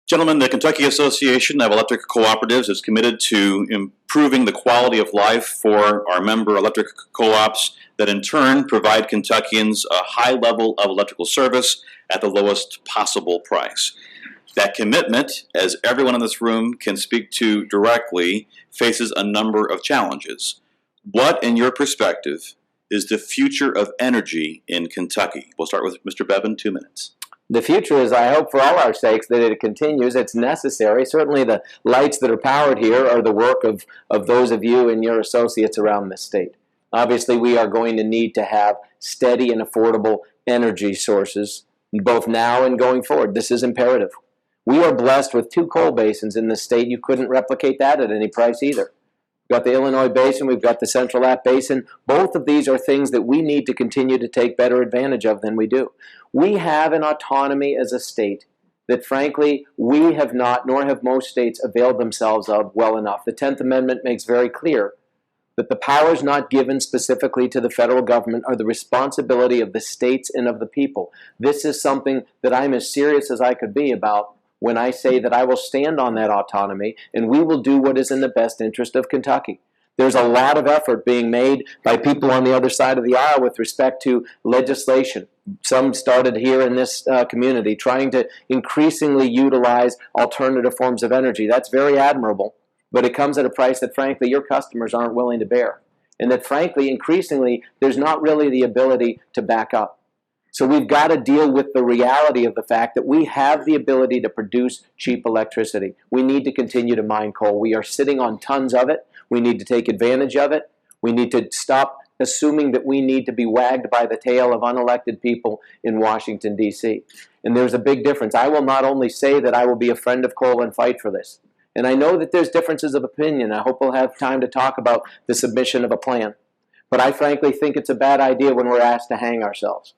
Gentlemen, the Kentucky Association of Electric Cooperatives is committed to improving the quality of life for our member electric co-ops that in turn provide Kentuckians a high level of electrical service at the lowest possible price. That commitment, as everyone in this room can speak to directly, faces a number of challenges. What, in your perspective, is the future of energy in Kentucky? We'll start with Mr. Bevan, 2 minutes. The future is, I hope for all our sakes, that it continues. It's necessary. Certainly the lights that are powered here are the work of those of you and your associates around the state. Obviously, we are going to need to have steady and affordable energy sources, both now and going forward. This is imperative. We are blessed with 2 coal basins in the state. You couldn't replicate that at any price either. We've got the Illinois Basin, we've got the Central App Basin. Both of these are things that we need to continue to take better advantage of than we do. We have an autonomy as a state that, frankly, we have not, nor have most states, availed themselves of well enough. The 10th Amendment makes very clear that the powers not given specifically to the federal government are the responsibility of the states and of the people. This is something that I'm as serious as I could be about when I say that I will stand on that autonomy and we will do what is in the best interest of Kentucky. There's a lot of effort being made by people on the other side of the aisle with respect to legislation. Some started here in this community trying to increasingly utilize alternative forms of energy. That's very admirable, but it comes at a price that, frankly, your customers aren't willing to bear. And that, frankly, increasingly, there's not really the ability to back up. So we've got to deal with the reality of the fact that we have the ability to produce cheap electricity. We need to continue to mine coal. We are sitting on tons of it. We need to take advantage of it. We need to stop assuming that we need to be wagged by the tail of unelected people in Washington, D.C. And there's a big difference. I will not only say that I will be a friend of coal and fight for this. And I know that there's differences of opinion. I hope we'll have time to talk about the submission of a plan. But I frankly think it's a bad idea when we're asked to hang ourselves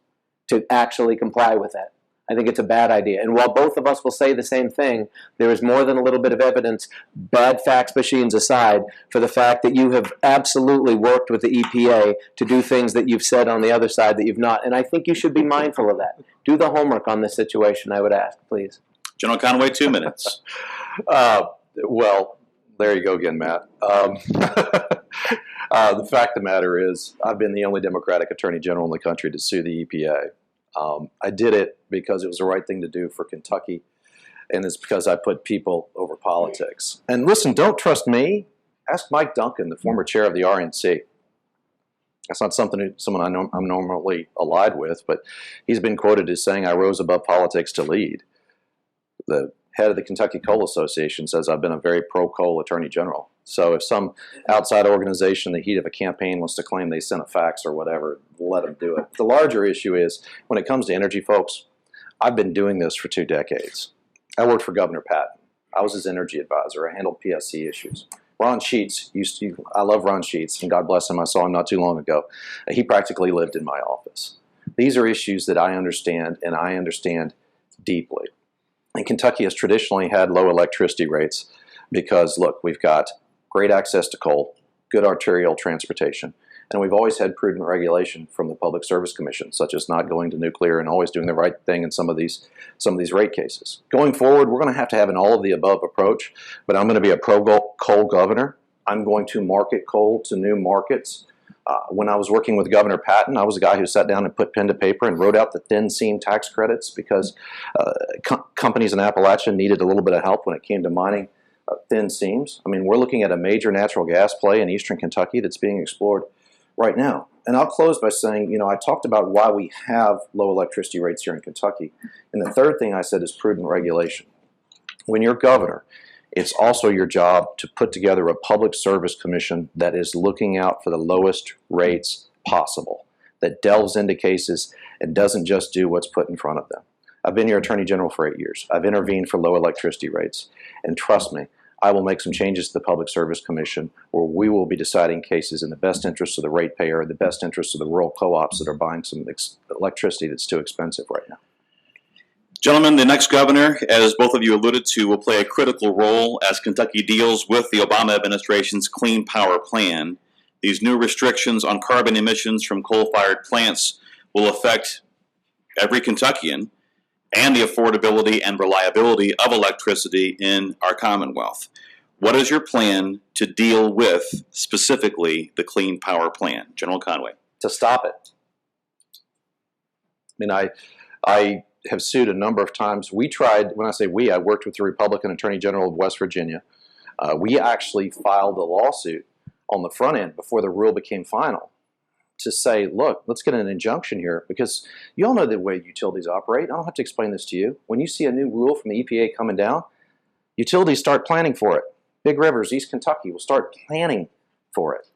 to actually comply with that. I think it's a bad idea. And while both of us will say the same thing, there is more than a little bit of evidence, bad fax machines aside, for the fact that you have absolutely worked with the EPA to do things that you've said on the other side that you've not. And I think you should be mindful of that. Do the homework on this situation, I would ask, please. General Conway, 2 minutes. Well, there you go again, Matt. The fact of the matter is, I've been the only Democratic Attorney General in the country to sue the EPA. I did it because it was the right thing to do for Kentucky, and it's because I put people over politics. And listen, don't trust me. Ask Mike Duncan, the former chair of the RNC. That's not someone I'm normally allied with, but he's been quoted as saying, "I rose above politics to lead." The head of the Kentucky Coal Association says I've been a very pro-coal attorney general. So if some outside organization in the heat of a campaign wants to claim they sent a fax or whatever, let them do it. The larger issue is, when it comes to energy, folks, I've been doing this for 2 decades. I worked for Governor Patton. I was his energy advisor. I handled PSC issues. Ron Sheets I love Ron Sheets, and God bless him, I saw him not too long ago. He practically lived in my office. These are issues that I understand, and I understand deeply. And Kentucky has traditionally had low electricity rates because, look, we've got great access to coal, good arterial transportation, and we've always had prudent regulation from the Public Service Commission, such as not going to nuclear and always doing the right thing in some of these rate cases. Going forward, we're going to have an all-of-the-above approach, but I'm going to be a pro-coal governor. I'm going to market coal to new markets. When I was working with Governor Patton, I was a guy who sat down and put pen to paper and wrote out the thin seam tax credits because companies in Appalachia needed a little bit of help when it came to mining thin seams. I mean, we're looking at a major natural gas play in eastern Kentucky that's being explored right now. And I'll close by saying, I talked about why we have low electricity rates here in Kentucky. And the third thing I said is prudent regulation. When you're governor, it's also your job to put together a public service commission that is looking out for the lowest rates possible, that delves into cases and doesn't just do what's put in front of them. I've been your Attorney General for 8 years. I've intervened for low electricity rates. And trust me, I will make some changes to the Public Service Commission where we will be deciding cases in the best interest of the ratepayer, the best interest of the rural co-ops that are buying some electricity that's too expensive right now. Gentlemen, the next governor, as both of you alluded to, will play a critical role as Kentucky deals with the Obama administration's Clean Power Plan. These new restrictions on carbon emissions from coal-fired plants will affect every Kentuckian, and the affordability and reliability of electricity in our Commonwealth. What is your plan to deal with specifically the Clean Power Plan? General Conway. To stop it. I mean, I have sued a number of times. We tried, when I say we, I worked with the Republican Attorney General of West Virginia. We actually filed a lawsuit on the front end before the rule became final to say, look, let's get an injunction here, because you all know the way utilities operate. I don't have to explain this to you. When you see a new rule from the EPA coming down, utilities start planning for it. Big Rivers, East Kentucky will start planning for it.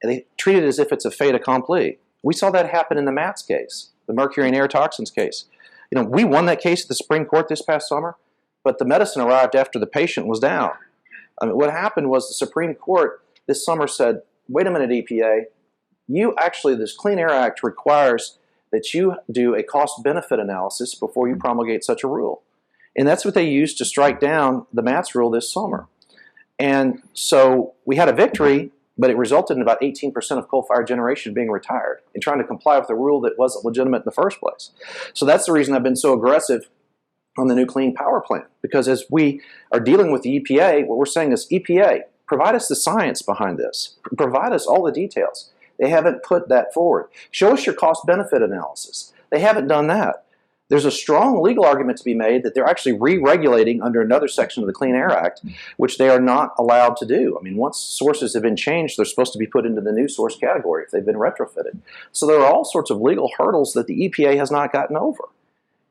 And they treat it as if it's a fait accompli. We saw that happen in the MATS case, the mercury and air toxins case. You know, we won that case at the Supreme Court this past summer, but the medicine arrived after the patient was down. I mean, what happened was the Supreme Court this summer said, wait a minute, EPA, you actually, this Clean Air Act requires that you do a cost-benefit analysis before you promulgate such a rule. And that's what they used to strike down the MATS rule this summer. And so we had a victory, but it resulted in about 18% of coal-fired generation being retired and trying to comply with a rule that wasn't legitimate in the first place. So that's the reason I've been so aggressive on the new Clean Power Plan, because as we are dealing with the EPA, what we're saying is, EPA, provide us the science behind this. Provide us all the details. They haven't put that forward. Show us your cost-benefit analysis. They haven't done that. There's a strong legal argument to be made that they're actually re-regulating under another section of the Clean Air Act, which they are not allowed to do. I mean, once sources have been changed, they're supposed to be put into the new source category if they've been retrofitted. So there are all sorts of legal hurdles that the EPA has not gotten over.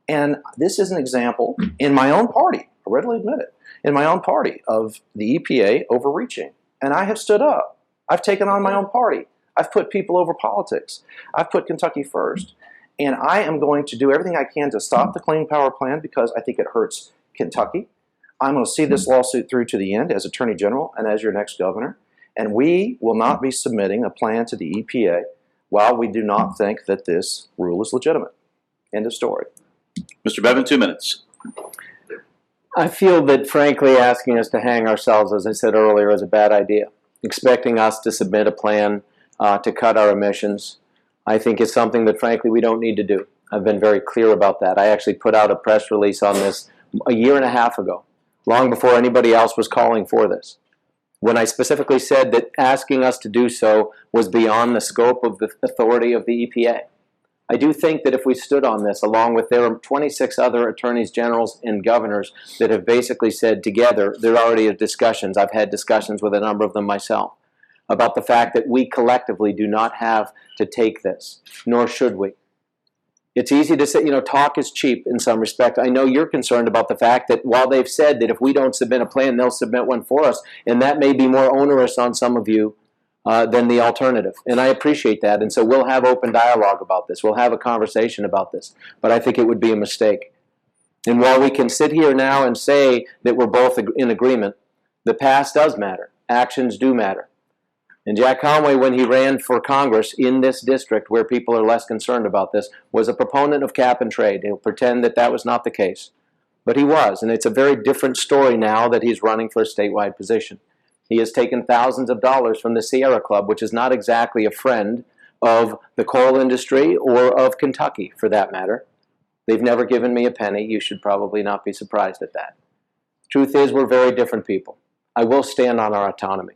And this is an example in my own party, I readily admit it, in my own party of the EPA overreaching. And I have stood up. I've taken on my own party. I've put people over politics. I've put Kentucky first. And I am going to do everything I can to stop the Clean Power Plan because I think it hurts Kentucky. I'm going to see this lawsuit through to the end as Attorney General and as your next governor. And we will not be submitting a plan to the EPA while we do not think that this rule is legitimate. End of story. Mr. Bevan, 2 minutes. I feel that, frankly, asking us to hang ourselves, as I said earlier, is a bad idea. Expecting us to submit a plan to cut our emissions, I think is something that, frankly, we don't need to do. I've been very clear about that. I actually put out a press release on this a year and a half ago, long before anybody else was calling for this, when I specifically said that asking us to do so was beyond the scope of the authority of the EPA. I do think that if we stood on this, along with there are 26 other attorneys generals and governors that have basically said together, there already are discussions, I've had discussions with a number of them myself, about the fact that we collectively do not have to take this, nor should we. It's easy to say, you know, talk is cheap in some respect. I know you're concerned about the fact that while they've said that if we don't submit a plan, they'll submit one for us, and that may be more onerous on some of you than the alternative. And I appreciate that. And so we'll have open dialogue about this. We'll have a conversation about this. But I think it would be a mistake. And while we can sit here now and say that we're both in agreement, the past does matter. Actions do matter. And Jack Conway, when he ran for Congress in this district where people are less concerned about this, was a proponent of cap and trade. He'll pretend that that was not the case. But he was. And it's a very different story now that he's running for a statewide position. He has taken thousands of dollars from the Sierra Club, which is not exactly a friend of the coal industry or of Kentucky, for that matter. They've never given me a penny. You should probably not be surprised at that. Truth is, we're very different people. I will stand on our autonomy.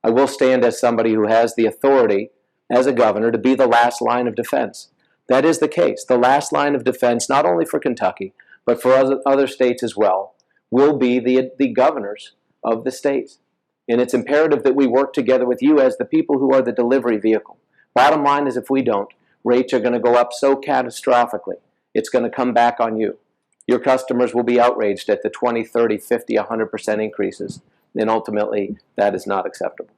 I will stand as somebody who has the authority as a governor to be the last line of defense. That is the case. The last line of defense, not only for Kentucky, but for other states as well, will be the governors of the states. And it's imperative that we work together with you as the people who are the delivery vehicle. Bottom line is, if we don't, rates are going to go up so catastrophically, it's going to come back on you. Your customers will be outraged at the 20, 30, 50, 100% increases. And ultimately, that is not acceptable.